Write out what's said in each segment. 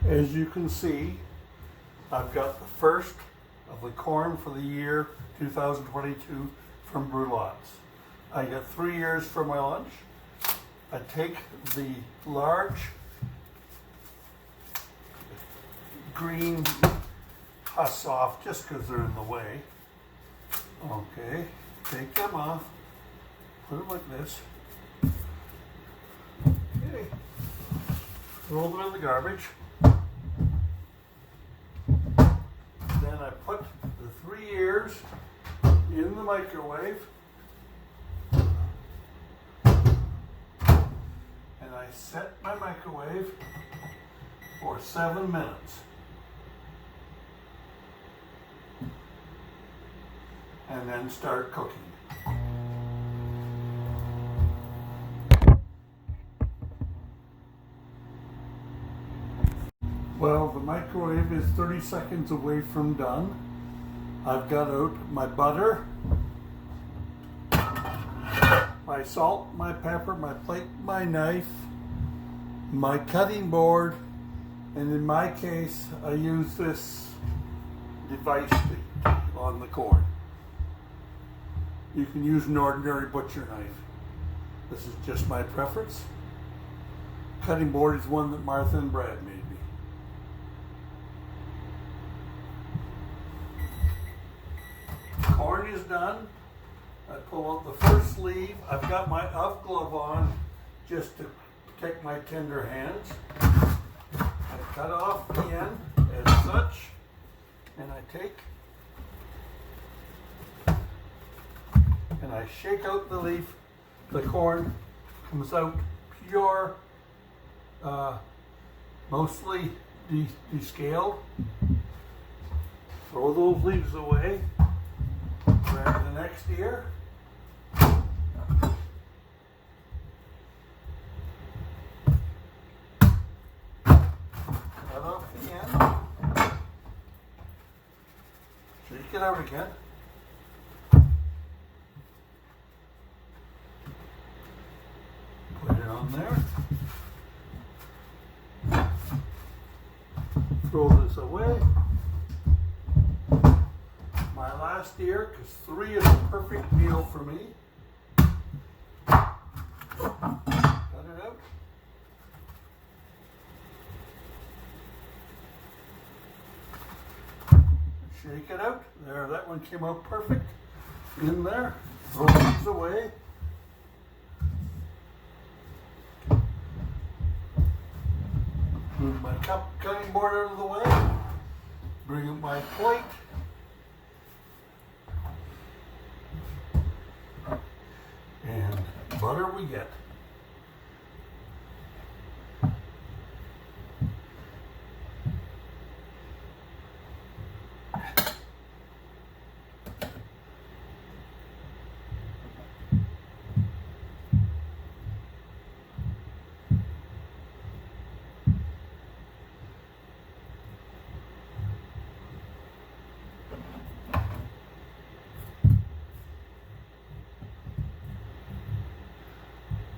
As you can see, I've got the first of the corn for the year 2022 from Brulots. I get 3 ears for my lunch. I take the large green husks off just because they're in the way. Okay, take them off, put them like this. Okay, roll them in the garbage. Then I put the 3 ears in the microwave. And I set my microwave for 7 minutes. And then start cooking. Well, the microwave is 30 seconds away from done. I've got out my butter, my salt, my pepper, my plate, my knife, my cutting board, and in my case, I use this device on the corn. You can use an ordinary butcher knife. This is just my preference. Cutting board is one that Martha and Brad made me. Corn is done. I pull out the first sleeve. I've got my UV glove on just to protect my tender hands. I cut off the end as such, and I take and I shake out the leaf. The corn comes out pure, mostly descaled. Throw those leaves away. Grab the next ear. Cut off the end. Shake it out again. Put it on there. Throw this away. My last ear, because 3 is a perfect meal for me. Cut it out. Shake it out. There, that one came out perfect. In there. Throw these away. Move my cutting board out of the way. Bring up my plate. And butter we get.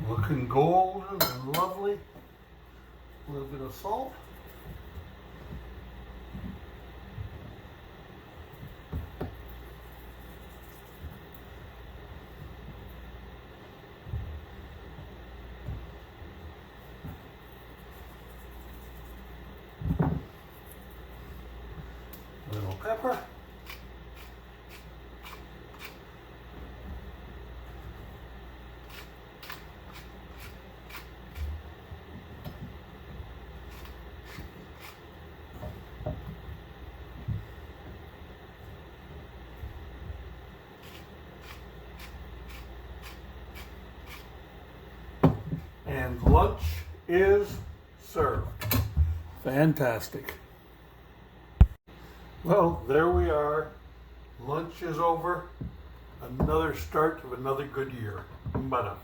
Looking golden and lovely. A little bit of salt. A little pepper. And lunch is served. Fantastic. Well, there we are. Lunch is over. Another start of another good year. Bye now.